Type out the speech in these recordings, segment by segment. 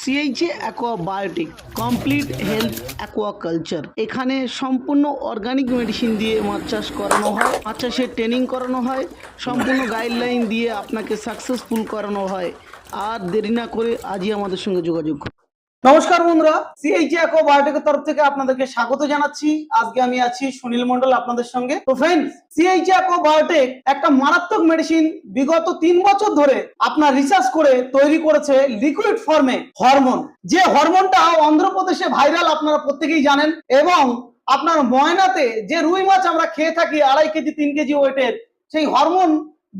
CHA aquabiotic complete health aquaculture. এখানে সম্পূর্ণ organic medicine দিয়ে মাছ চাষ করানো হয়, মাছ চাষের ট্রেনিং করানো হয়, সম্পূর্ণ গাইডলাইন দিয়ে আপনাকে সাকসেসফুল করানো হয়। আর দেরি না করে আজই আমাদের সঙ্গে যোগাযোগ করুন। নমস্কার বন্ধুরা, সিএইচএ অ্যাকোয়াবায়োটিকের তরফ থেকে আপনাদেরকে স্বাগত জানাচ্ছি। আজকে আমি আছি সুনীল মন্ডল আপনাদের সঙ্গে। তো ফ্রেন্ডস, সিএইচএ অ্যাকোয়াবায়োটিক একটা মারাত্মক মেডিসিন বিগত 3 বছর ধরে আপনার রিসার্চ করে তৈরি করেছে লিকুইড ফর্মে হরমোন। যে হরমোনটা অন্ধ্রপ্রদেশে ভাইরাল আপনারা প্রত্যেকেই জানেন। এবং আপনার ময়নাতে যে রুই মাছ আমরা খেয়ে থাকি 2.5 কেজি 3 কেজি ওয়েটের, সেই হরমোন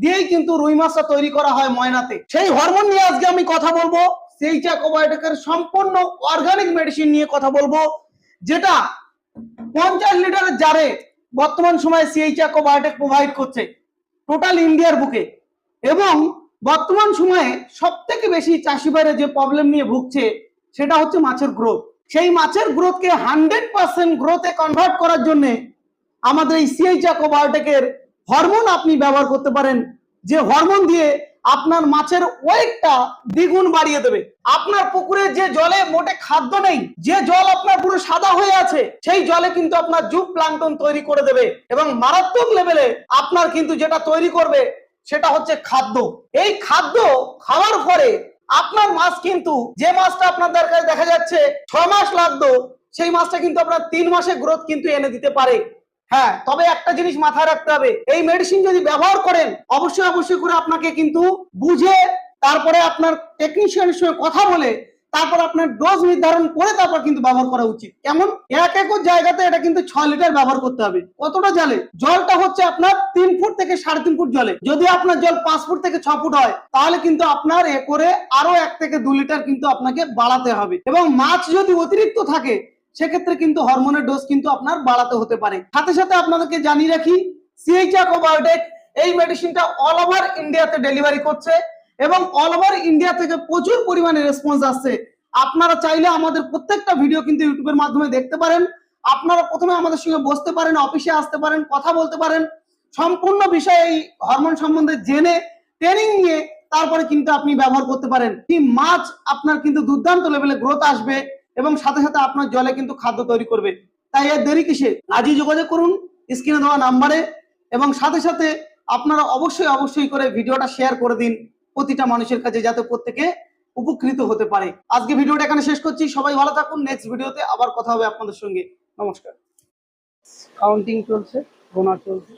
দিয়েই কিন্তু রুই মাছটা তৈরি করা হয় ময়নাতে। সেই হরমোন নিয়ে আজকে আমি কথা বলবো। সিএইচএ অ্যাকোয়াবায়োটিকের সম্পূর্ণ অর্গানিক মেডিসিন নিয়ে কথা বলবো, যেটা 50 লিটারের জারে বর্তমান সময়ে সিএইচএ অ্যাকোয়াবায়োটিক প্রোভাইড করছে টোটাল ইন্ডিয়ার বুকে। এবং বর্তমান সময়ে সবথেকে বেশি চাষি ভাইরা যে প্রবলেম নিয়ে ভুগছে সেটা হচ্ছে মাছের গ্রোথ। সেই মাছের গ্রোথকে 100% গ্রোথে কনভার্ট করার জন্য আমাদের এই সিএইচএ অ্যাকোয়াবায়োটিকের হরমোন আপনি ব্যবহার করতে পারেন, যে হরমোন দিয়ে আপনার মাছের ওয়েটটা দ্বিগুণ বাড়িয়ে দেবে। আপনার পুকুরে যে জলে মোটে খাদ্য নেই, যে জল আপনার পুরো সাদা হয়ে আছে, সেই জলে কিন্তু আপনার জুপ প্লাঙ্কটন তৈরি করে দেবে। এবং মারাত্মক লেভেলে আপনার কিন্তু যেটা তৈরি করবে সেটা হচ্ছে খাদ্য। এই খাদ্য খাওয়ার পরে আপনার মাছ কিন্তু, যে মাছটা আপনাদের কাছে দেখা যাচ্ছে 6 মাস লাগতো, সেই মাছটা কিন্তু আপনার 3 মাসে গ্রোথ কিন্তু এনে দিতে পারে। হ্যাঁ, তবে একটা জিনিস মাথায় রাখতে হবে, এই মেডিসিন যদি ব্যবহার করেন অবশ্যই করে আপনাকে কিন্তু বুঝে, তারপরে আপনার টেকনিশিয়ানের সঙ্গে কথা বলে, তারপর আপনার ডোজ নির্ধারণ করে তারপর কিন্তু ব্যবহার করা উচিত। কেমন? 1 একর জায়গাতে এটা কিন্তু 6 লিটার ব্যবহার করতে হবে। কতটা জলে? জলটা হচ্ছে আপনার 3 ফুট থেকে 3.5 ফুট জলে। যদি আপনার জল 5 ফুট থেকে 6 ফুট হয়, তাহলে কিন্তু আপনার একরে আরো 1 থেকে 2 লিটার কিন্তু আপনাকে বাড়াতে হবে। এবং মাছ যদি অতিরিক্ত থাকে সেক্ষেত্রে কিন্তু হরমোনের ডোজ কিন্তু আপনার বাড়াতে হতে পারে। সাথে সাথে আপনাদেরকে জানিয়ে রাখি, সিএইচএ অ্যাকোয়াবায়োটিক এই মেডিসিনটা অল ওভার ইন্ডিয়াতে ডেলিভারি করছে এবং অল ওভার ইন্ডিয়া থেকে প্রচুর পরিমাণে রেসপন্স আসছে। আপনারা চাইলে আমাদের প্রত্যেকটা ভিডিও কিন্তু ইউটিউবের মাধ্যমে দেখতে পারেন। আপনারা প্রথমে আমাদের সঙ্গে বসতে পারেন, অফিসে আসতে পারেন, কথা বলতে পারেন, সম্পূর্ণ বিষয় এই হরমোন সম্বন্ধে জেনে ট্রেনিং নিয়ে তারপরে কিন্তু আপনি ব্যবহার করতে পারেন। কি মাছ আপনার কিন্তু দুর্দান্ত লেভেলে গ্রোথ আসবে এবং সাথে সাথে আপনার জলে কিন্তু খাদ্য তৈরি করবে। তাই এর দেরি কিসে? আজই যোগাযোগ করুন স্ক্রিনে দেওয়া নাম্বারে। এবং সাথে সাথে আপনারা অবশ্যই করে ভিডিওটা শেয়ার করে দিন প্রতিটা মানুষের কাছে, যাতে প্রত্যেকে উপকৃত হতে পারে। আজকে ভিডিওটা এখানে শেষ করছি। সবাই ভালো থাকুন। নেক্সট ভিডিওতে আবার কথা হবে আপনাদের সঙ্গে। নমস্কার। কাউন্টিং চলছে, গোনা চলছে।